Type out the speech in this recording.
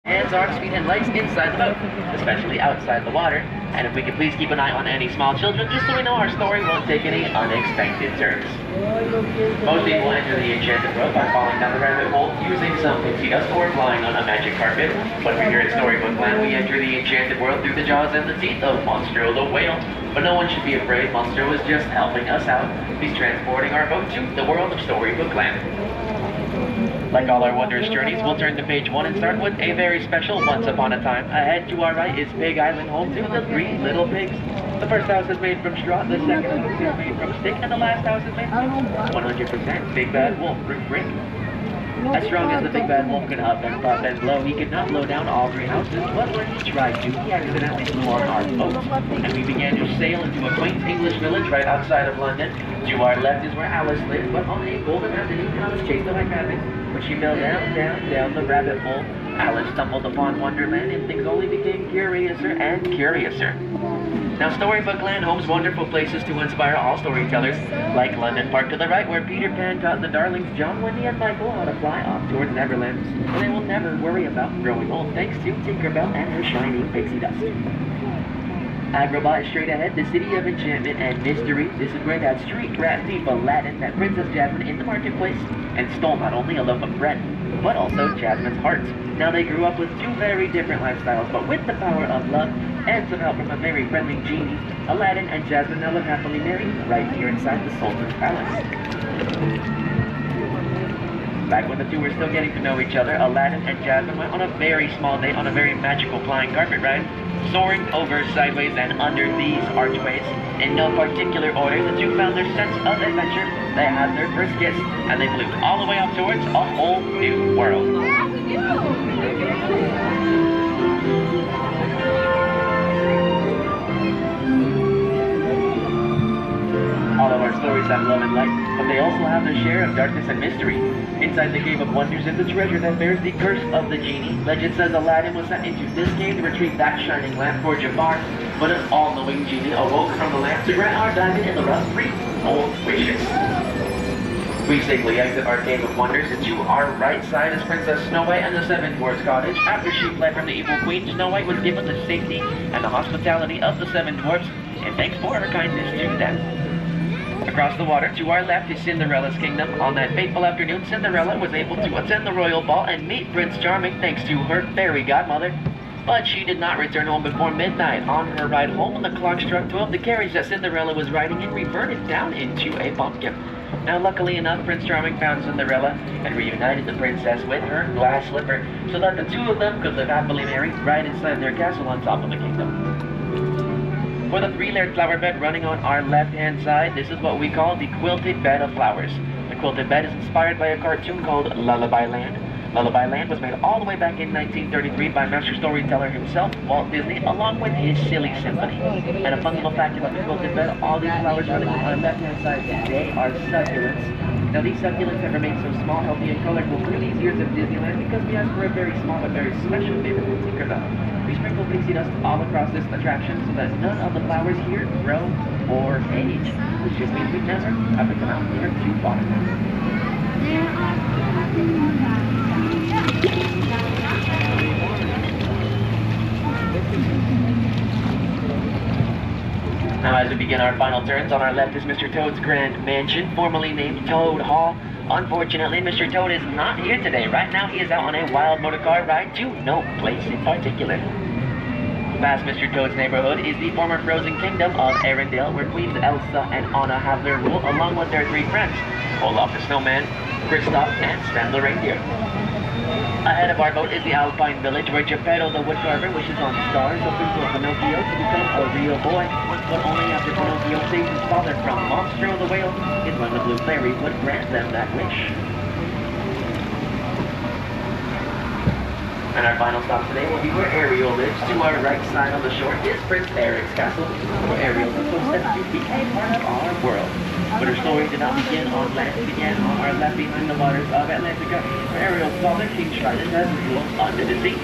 Hands, arms, feet, and legs inside the boat, especially outside the water. And if we could please keep an eye on any small children, just so we know our story won't take any unexpected turns. Most people enter the enchanted world by falling down the rabbit hole, using some pixie dust, or flying on a magic carpet. But here at Storybook Land, we enter the enchanted world through the jaws and the teeth of Monstro the whale. But no one should be afraid, Monstro is just helping us out. He's transporting our boat to the world of Storybook Land. Like all our wondrous journeys, we'll turn to page 1 and start with a very special Once Upon a Time. Ahead to our right is Pig Island, home to the 3 little pigs. The first house is made from straw, the second house is made from stick, and the last house is made from 100% Big Bad Wolf Brick. As strong as the Big Bad Wolf can up and puff and blow, he could not blow down all 3 houses, but when he tried to, he accidentally blew on our boat. And we began to sail into a quaint English village right outside of London. To our left is where Alice lived, but on a golden afternoon, Alice chased away rabbit. When she fell down the rabbit hole, Alice stumbled upon Wonderland, and things only became curiouser and curiouser. Now, Storybook Land homes wonderful places to inspire all storytellers, like London Park to the right, where Peter Pan taught the darlings John, Wendy, and Michael how to fly off towards Neverland, where they will never worry about growing old, thanks to Tinkerbell and her shining pixie dust. Agrabah is straight ahead, the city of enchantment and mystery. This is where that street rat thief Aladdin met Princess Jasmine in the marketplace and stole not only a loaf of bread, but also Jasmine's heart. Now they grew up with 2 very different lifestyles, but with the power of love and some help from a very friendly genie, Aladdin and Jasmine now live happily married right here inside the Sultan's palace. Back when the 2 were still getting to know each other, Aladdin and Jasmine went on a very small date on a very magical flying carpet ride, soaring over, sideways, and under these archways. In no particular order, the 2 found their sense of adventure, they had their first kiss, and they flew all the way up towards a whole new world. All of our stories have love and light, but they also have their share of darkness and mystery. Inside the Cave of Wonders is a treasure that bears the curse of the genie. Legend says Aladdin was sent into this cave to retrieve that shining lamp for Jafar, but an all-knowing genie awoke from the lamp to grant our diamond in the rough 3 old wishes. We safely exit our Cave of Wonders, and to our right side is Princess Snow White and the 7 Dwarfs' cottage. After she fled from the evil queen, Snow White was given the safety and the hospitality of the 7 Dwarfs, and thanks for her kindness to them. Across the water, to our left, is Cinderella's kingdom. On that fateful afternoon, Cinderella was able to attend the royal ball and meet Prince Charming thanks to her fairy godmother. But she did not return home before midnight. On her ride home, when the clock struck 12, the carriage that Cinderella was riding in reverted down into a pumpkin. Now, luckily enough, Prince Charming found Cinderella and reunited the princess with her glass slipper so that the 2 of them could live happily married right inside their castle on top of the kingdom. For the 3-layered flower bed running on our left-hand side, this is what we call the quilted bed of flowers. The quilted bed is inspired by a cartoon called Lullaby Land. Lullaby Land was made all the way back in 1933 by master storyteller himself, Walt Disney, along with his Silly Symphony. And a fun little fact about the quilted bed, all these flowers running on our left-hand side, they are succulents. Now these succulents have remained so small, healthy, and colorful through these years of Disneyland because we asked for a very small but very special favor from Tinkerbell. We sprinkle pixie dust all across this attraction so that none of the flowers here grow or age, which just means we'd never have to come out here too far. Now, as we begin our final turns, on our left is Mr. Toad's Grand Mansion, formerly named Toad Hall. Unfortunately, Mr. Toad is not here today. Right now, he is out on a wild motorcar ride to no place in particular. Past Mr. Toad's neighborhood is the former frozen kingdom of Arendelle, where Queens Elsa and Anna have their rule, along with their 3 friends, Olaf the Snowman, Kristoff, and Sven the Reindeer. Ahead of our boat is the Alpine Village, where Geppetto the Woodcarver wishes on stars, hoping for Pinocchio to become a real boy. But only after Pinocchio saves his father from Monstro the whale is when the Blue Fairy would grant them that wish. And our final stop today will be where Ariel lives. To our right side on the shore is Prince Eric's castle, where Ariel is so set to be a part of our world. But her story did not begin on land, it began on our left behind the waters of Atlantica, where Ariel's father, King Trident, has ruled under the sea.